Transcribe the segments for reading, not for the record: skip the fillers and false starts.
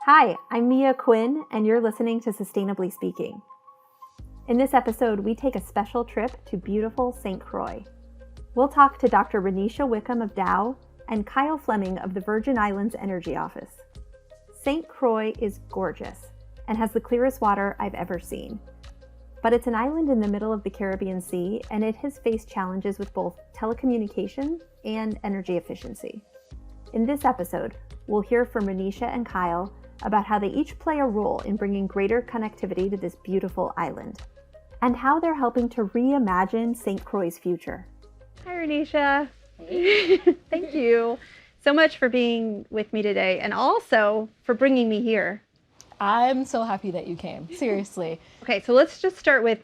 Hi, I'm Mia Quinn, and you're listening to Sustainably Speaking. In this episode, we take a special trip to beautiful St. Croix. We'll talk to Dr. Rennisha Wickham of Dow and Kyle Fleming of the Virgin Islands Energy Office. St. Croix is gorgeous and has the clearest water I've ever seen. But it's an island in the middle of the Caribbean Sea, and it has faced challenges with both telecommunication and energy efficiency. In this episode, we'll hear from Rennisha and Kyle about how they each play a role in bringing greater connectivity to this beautiful island, and how they're helping to reimagine St. Croix's future. Hi, Rennisha. Thank you so much for being with me today, and also for bringing me here. I'm so happy that you came, seriously. Okay, so let's just start with,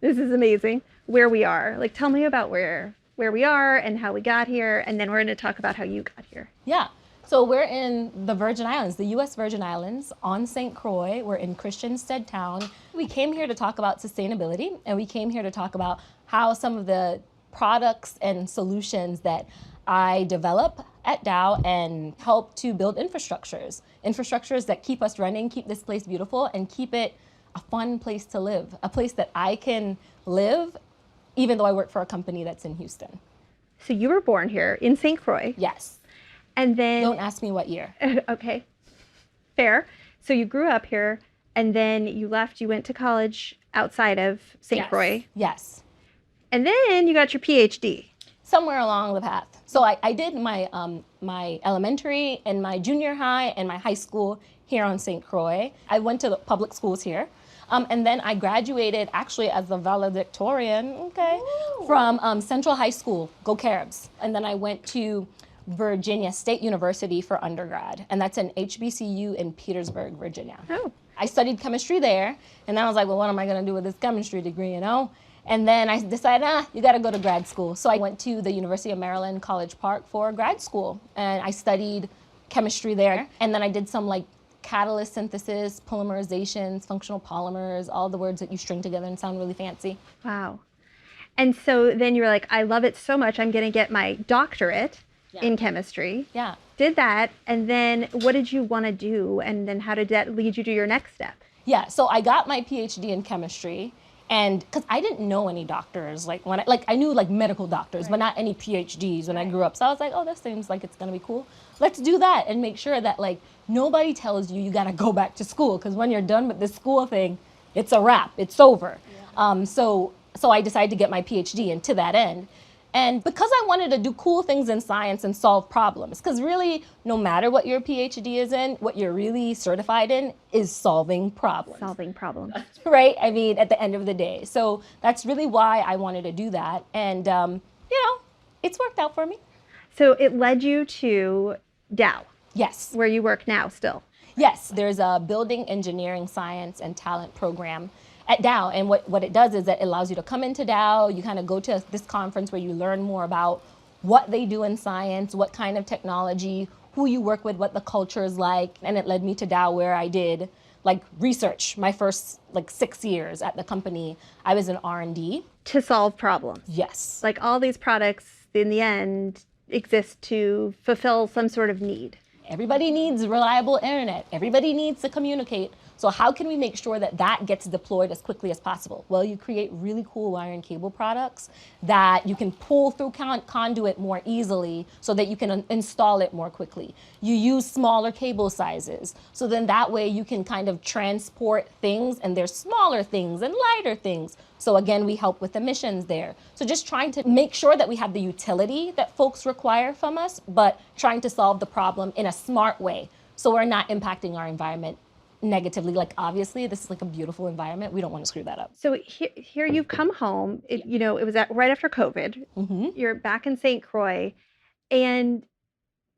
this is amazing, where we are. Like, tell me about where we are and how we got here, and then we're going to talk about how you got here. Yeah. So we're in the Virgin Islands, the U.S. Virgin Islands, on St. Croix. We're in Christiansted Town. We came here to talk about sustainability, and we came here to talk about how some of the products and solutions that I develop at Dow and help to build infrastructures that keep us running, keep this place beautiful, and keep it a fun place to live, a place that I can live, even though I work for a company that's in Houston. So you were born here in St. Croix. Yes. And then... Don't ask me what year. Okay, fair. So you grew up here, and then you left, you went to college outside of St. Croix. Yes. And then you got your PhD. Somewhere along the path. So I did my my elementary and my junior high and my high school here on St. Croix. I went to the public schools here. And then I graduated actually as a valedictorian, from Central High School, go Caribs. And then I went to Virginia State University for undergrad, and that's an HBCU in Petersburg, Virginia. Oh. I studied chemistry there, and then I was like, well, what am I gonna do with this chemistry degree, you know? And then I decided, you gotta go to grad school. So I went to the University of Maryland, College Park for grad school, and I studied chemistry there. And then I did some like catalyst synthesis, polymerizations, functional polymers, all the words that you string together and sound really fancy. Wow. And so then you were like, I love it so much, I'm gonna get my doctorate in chemistry. Yeah. Did that, and then what did you want to do, and then how did that lead you to your next step? Yeah, so I got my PhD in chemistry, and because I didn't know any doctors, like when I knew like medical doctors, but not any PhDs when I grew up. So I was like, oh, this seems like it's gonna be cool. Let's do that and make sure that like nobody tells you gotta go back to school, because when you're done with this school thing, it's a wrap, it's over. Yeah. So I decided to get my PhD, and to that end. And because I wanted to do cool things in science and solve problems, because really, no matter what your PhD is in, what you're really certified in is solving problems. Solving problems. Right? I mean, at the end of the day. So that's really why I wanted to do that. And, it's worked out for me. So it led you to Dow. Yes. Where you work now still. Yes. There's a building engineering science and talent program at Dow, and what it does is that it allows you to come into Dow, you kind of go to this conference where you learn more about what they do in science, what kind of technology, who you work with, what the culture is like, and it led me to Dow, where I did like research. My first like 6 years at the company, I was in R&D. To solve problems. Yes. Like all these products in the end exist to fulfill some sort of need. Everybody needs reliable internet. Everybody needs to communicate. So how can we make sure that that gets deployed as quickly as possible? Well, you create really cool wire and cable products that you can pull through conduit more easily so that you can install it more quickly. You use smaller cable sizes. So then that way you can kind of transport things, and there's smaller things and lighter things. So again, we help with emissions there. So just trying to make sure that we have the utility that folks require from us, but trying to solve the problem in a smart way so we're not impacting our environment negatively. Like obviously this is like a beautiful environment. We don't want to screw that up. So here you've come home, it was right after COVID. Mm-hmm. You're back in St. Croix, and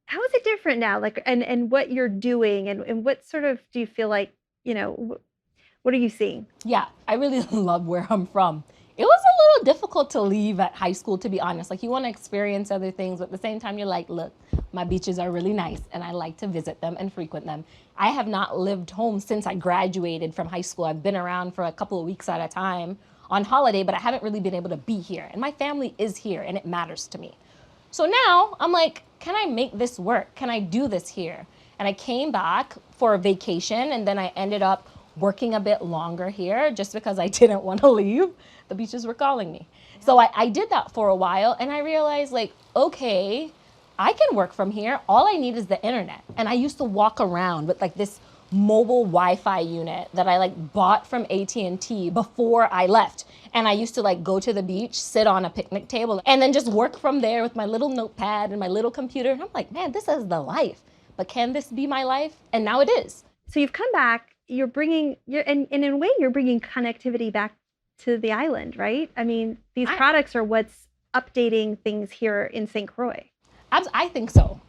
how is it different now? Like, and what you're doing, and what sort of do you feel like, what are you seeing? Yeah, I really love where I'm from. It was a little difficult to leave at high school, to be honest. Like you want to experience other things, but at the same time, you're like, look, my beaches are really nice and I like to visit them and frequent them. I have not lived home since I graduated from high school. I've been around for a couple of weeks at a time on holiday, but I haven't really been able to be here. And my family is here and it matters to me. So now I'm like, can I make this work? Can I do this here? And I came back for a vacation, and then I ended up working a bit longer here just because I didn't want to leave. The beaches were calling me. So I did that for a while, and I realized, like, okay, I can work from here. All I need is the internet. And I used to walk around with like this mobile Wi-Fi unit that I like bought from AT&T before I left. And I used to like go to the beach, sit on a picnic table, and then just work from there with my little notepad and my little computer. And I'm like, man, this is the life. But can this be my life? And now it is. So you've come back, and in a way you're bringing connectivity back to the island, right? I mean, these products are what's updating things here in St. Croix. I think so.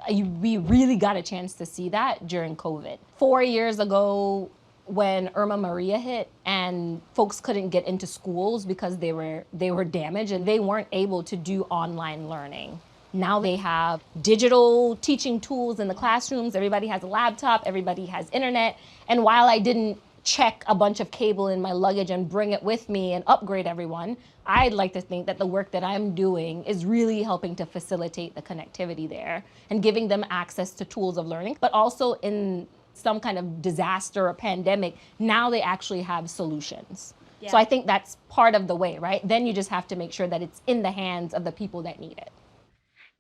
We really got a chance to see that during COVID. 4 years ago, when Irma Maria hit and folks couldn't get into schools because they were damaged and they weren't able to do online learning. Now they have digital teaching tools in the classrooms. Everybody has a laptop, everybody has internet. And while I didn't check a bunch of cable in my luggage and bring it with me and upgrade everyone, I'd like to think that the work that I'm doing is really helping to facilitate the connectivity there and giving them access to tools of learning, but also in some kind of disaster or pandemic, now they actually have solutions. Yeah. So I think that's part of the way, right? Then you just have to make sure that it's in the hands of the people that need it.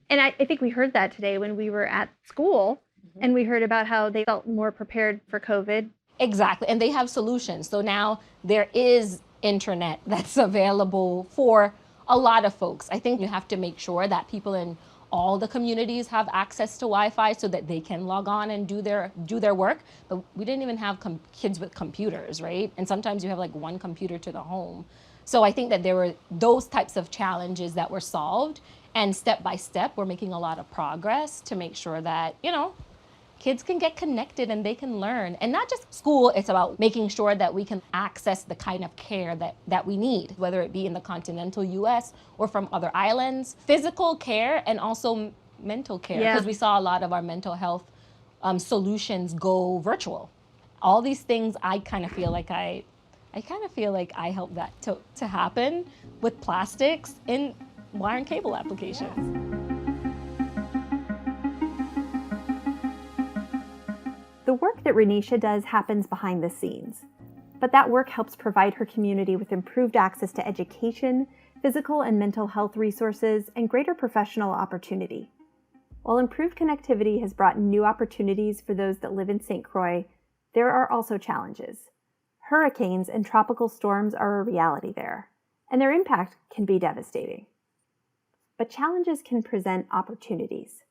And I think we heard that today when we were at school, and we heard about how they felt more prepared for COVID. Exactly, and they have solutions. So now there is internet that's available for a lot of folks. I think you have to make sure that people in all the communities have access to Wi-Fi so that they can log on and do their work. But we didn't even have kids with computers, right? And sometimes you have like one computer to the home. So I think that there were those types of challenges that were solved, and step by step, we're making a lot of progress to make sure that, kids can get connected and they can learn. And not just school, it's about making sure that we can access the kind of care that we need, whether it be in the continental US or from other islands. Physical care and also mental care, because we saw a lot of our mental health solutions go virtual. All these things, I kind of feel like I helped that to happen with plastics in wire and cable applications. The work that Rennisha does happens behind the scenes, but that work helps provide her community with improved access to education, physical and mental health resources, and greater professional opportunity. While improved connectivity has brought new opportunities for those that live in St. Croix, there are also challenges. Hurricanes and tropical storms are a reality there, and their impact can be devastating. But challenges can present opportunities.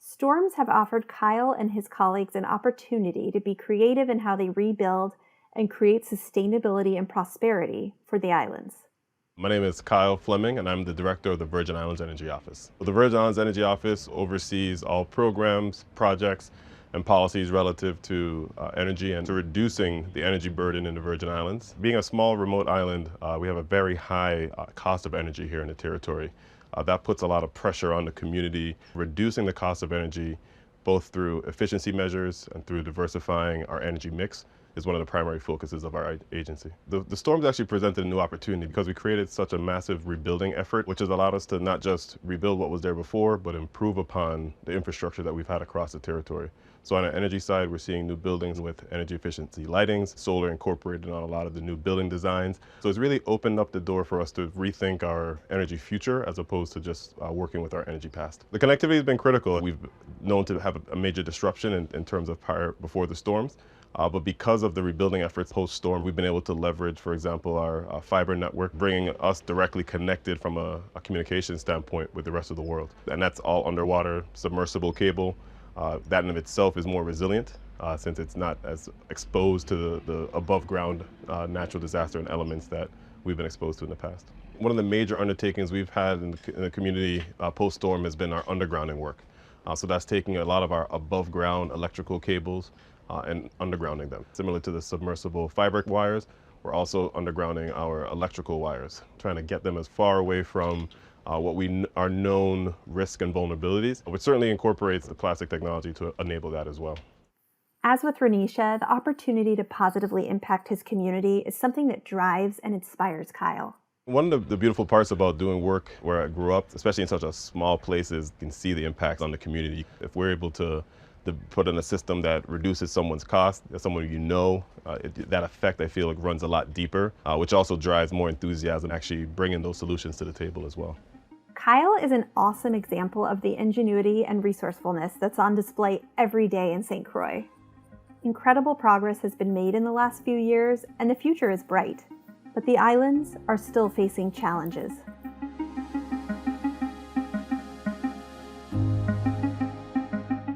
Storms have offered Kyle and his colleagues an opportunity to be creative in how they rebuild and create sustainability and prosperity for the islands. My name is Kyle Fleming, and I'm the director of the Virgin Islands Energy Office. The Virgin Islands Energy Office oversees all programs, projects, and policies relative to energy and to reducing the energy burden in the Virgin Islands. Being a small remote island, we have a very high cost of energy here in the territory. That puts a lot of pressure on the community. Reducing the cost of energy, both through efficiency measures and through diversifying our energy mix, is one of the primary focuses of our agency. The storms actually presented a new opportunity because we created such a massive rebuilding effort, which has allowed us to not just rebuild what was there before, but improve upon the infrastructure that we've had across the territory. So on the energy side, we're seeing new buildings with energy efficiency lightings, solar incorporated on a lot of the new building designs. So it's really opened up the door for us to rethink our energy future as opposed to just working with our energy past. The connectivity has been critical. We've known to have a major disruption in terms of before the storms. But because of the rebuilding efforts post-storm, we've been able to leverage, for example, our fiber network, bringing us directly connected from a communication standpoint with the rest of the world. And that's all underwater, submersible cable. That in of itself is more resilient since it's not as exposed to the above ground natural disaster and elements that we've been exposed to in the past. One of the major undertakings we've had in the community post-storm has been our undergrounding work. So that's taking a lot of our above ground electrical cables and undergrounding them. Similar to the submersible fiber wires, we're also undergrounding our electrical wires, trying to get them as far away from what we are known risk and vulnerabilities, which certainly incorporates the plastic technology to enable that as well. As with Rennisha, the opportunity to positively impact his community is something that drives and inspires Kyle. One of the beautiful parts about doing work where I grew up, especially in such a small place, is you can see the impact on the community. If we're able to to put in a system that reduces someone's cost, someone you know, that effect I feel like runs a lot deeper, which also drives more enthusiasm, actually bringing those solutions to the table as well. Kyle is an awesome example of the ingenuity and resourcefulness that's on display every day in St. Croix. Incredible progress has been made in the last few years, and the future is bright. But the islands are still facing challenges.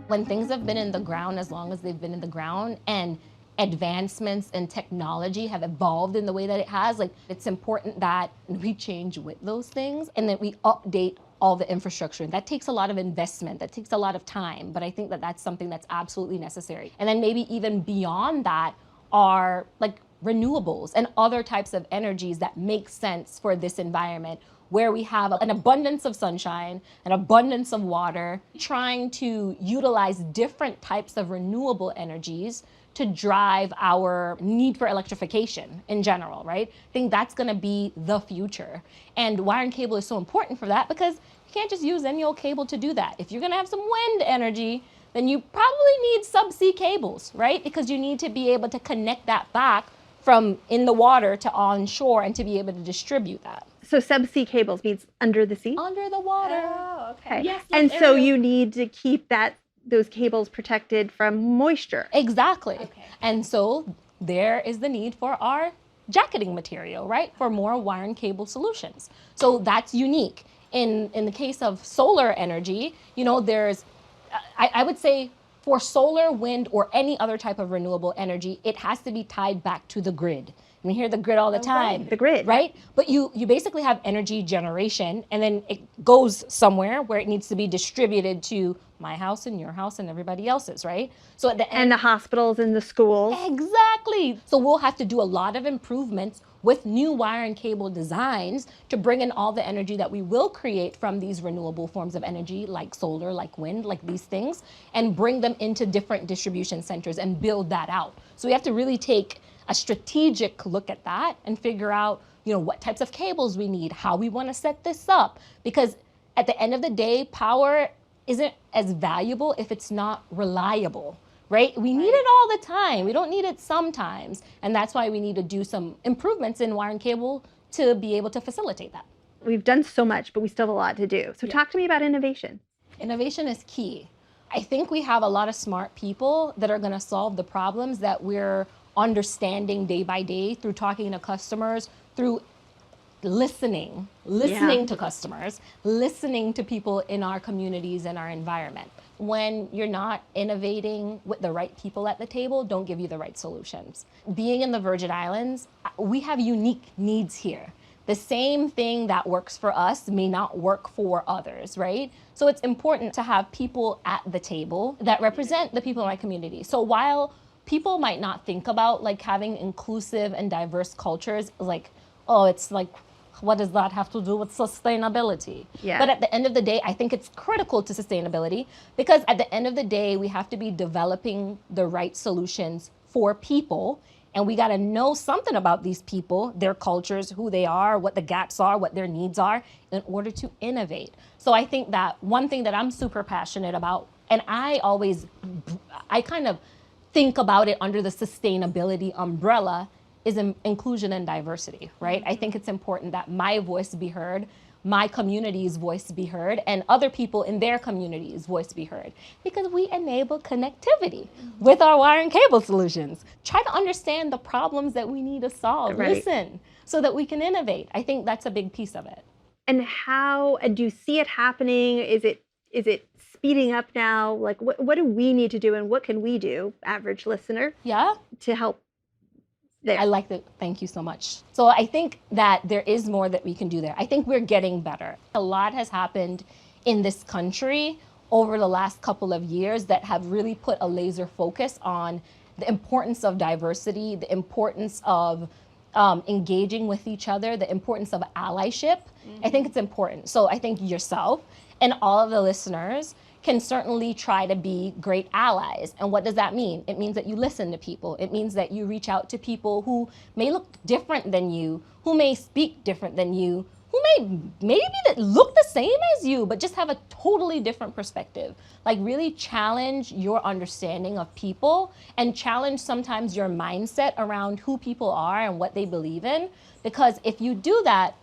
When things have been in the ground as long as they've been in the ground, and advancements in technology have evolved in the way that it has, like, it's important that we change with those things and that we update all the infrastructure. That takes a lot of investment, that takes a lot of time, but I think that that's something that's absolutely necessary. And then maybe even beyond that are like renewables and other types of energies that make sense for this environment, where we have an abundance of sunshine, an abundance of water, trying to utilize different types of renewable energies to drive our need for electrification in general, right? I think that's gonna be the future. And wire and cable is so important for that, because you can't just use any old cable to do that. If you're gonna have some wind energy, then you probably need subsea cables, right? Because you need to be able to connect that back from in the water to onshore and to be able to distribute that. So subsea cables means under the sea? Under the water. Oh, okay. Yes, and like so aerial. you need to keep those cables protected from moisture. Exactly. Okay. And so there is the need for our jacketing material, right? For more wire and cable solutions. So that's unique. In the case of solar energy, you know, there's, I would say for solar, wind, or any other type of renewable energy, it has to be tied back to the grid. We hear the grid all the time. Right. The grid. Right? But you basically have energy generation, and then it goes somewhere where it needs to be distributed to my house and your house and everybody else's, right? So at the end, And the hospitals and the schools. exactly. So we'll have to do a lot of improvements with new wire and cable designs to bring in all the energy that we will create from these renewable forms of energy, like solar, like wind, like these things, and bring them into different distribution centers and build that out. So we have to really take a strategic look at that and figure out, you know, what types of cables we need, how we want to set this up. Because at the end of the day, power isn't as valuable if it's not reliable, right? We need it all the time. We don't need it sometimes. And that's why we need to do some improvements in wire and cable to be able to facilitate that. We've done so much, but we still have a lot to do. So talk to me about innovation. Innovation is key. I think we have a lot of smart people that are going to solve the problems that we're understanding day by day through talking to customers, through listening to customers, listening to people in our communities and our environment. When you're not innovating with the right people at the table, don't give you the right solutions. Being in the Virgin Islands, we have unique needs here. The same thing that works for us may not work for others, right? So it's important to have people at the table that represent the people in my community. So while people might not think about like having inclusive and diverse cultures, like, oh, it's like, what does that have to do with sustainability? Yeah. But at the end of the day, I think it's critical to sustainability, because at the end of the day, we have to be developing the right solutions for people. And we got to know something about these people, their cultures, who they are, what the gaps are, what their needs are, in order to innovate. So I think that one thing that I'm super passionate about, and I kind of think about it under the sustainability umbrella, is inclusion and diversity, right? I think it's important that my voice be heard, my community's voice be heard, and other people in their community's voice be heard, because we enable connectivity with our wire and cable solutions. Try to understand the problems that we need to solve. Right. Listen, so that we can innovate. I think that's a big piece of it. And how do you see it happening? Is it speeding up now? Like, what do we need to do, and what can we do, average listener, Yeah. to help there? I like that. Thank you so much. So I think that there is more that we can do there. I think we're getting better. A lot has happened in this country over the last couple of years that have really put a laser focus on the importance of diversity, the importance of engaging with each other, the importance of allyship. I think it's important. So I think yourself and all of the listeners can certainly try to be great allies. And what does that mean? It means that you listen to people. It means that you reach out to people who may look different than you, who may speak different than you, who may maybe that look the same as you, but just have a totally different perspective. Like really challenge your understanding of people and challenge sometimes your mindset around who people are and what they believe in. Because if you do that,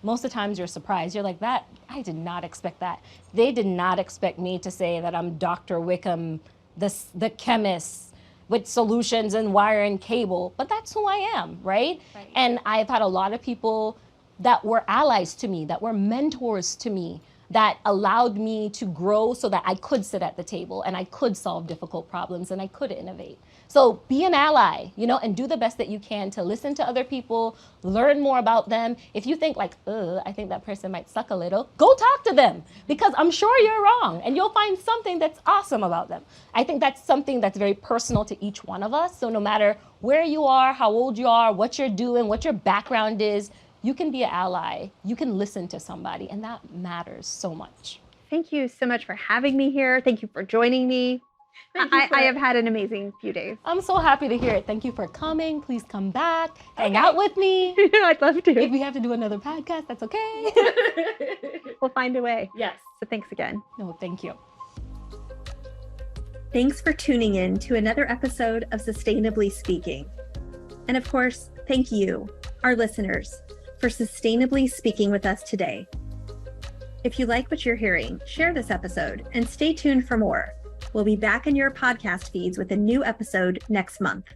most of the times you're surprised. You're like, that, I did not expect that. They did not expect me to say that I'm Dr. Wickham, the chemist with solutions in wire and cable, but that's who I am, right? And I've had a lot of people that were allies to me, that were mentors to me, that allowed me to grow so that I could sit at the table and I could solve difficult problems and I could innovate. So be an ally, and do the best that you can to listen to other people, learn more about them. If you think like, I think that person might suck a little, go talk to them, because I'm sure you're wrong and you'll find something that's awesome about them. I think that's something that's very personal to each one of us. So no matter where you are, how old you are, what you're doing, what your background is, you can be an ally, you can listen to somebody, and that matters so much. Thank you so much for having me here. Thank you for joining me. I have had an amazing few days. I'm so happy to hear it. Thank you for coming. Please come back, hang out with me. I'd love to. If we have to do another podcast, that's okay. We'll find a way. Yes. So thanks again. No, thank you. Thanks for tuning in to another episode of Sustainably Speaking. And of course, thank you, our listeners, for sustainably speaking with us today. If you like what you're hearing, share this episode and stay tuned for more. We'll be back in your podcast feeds with a new episode next month.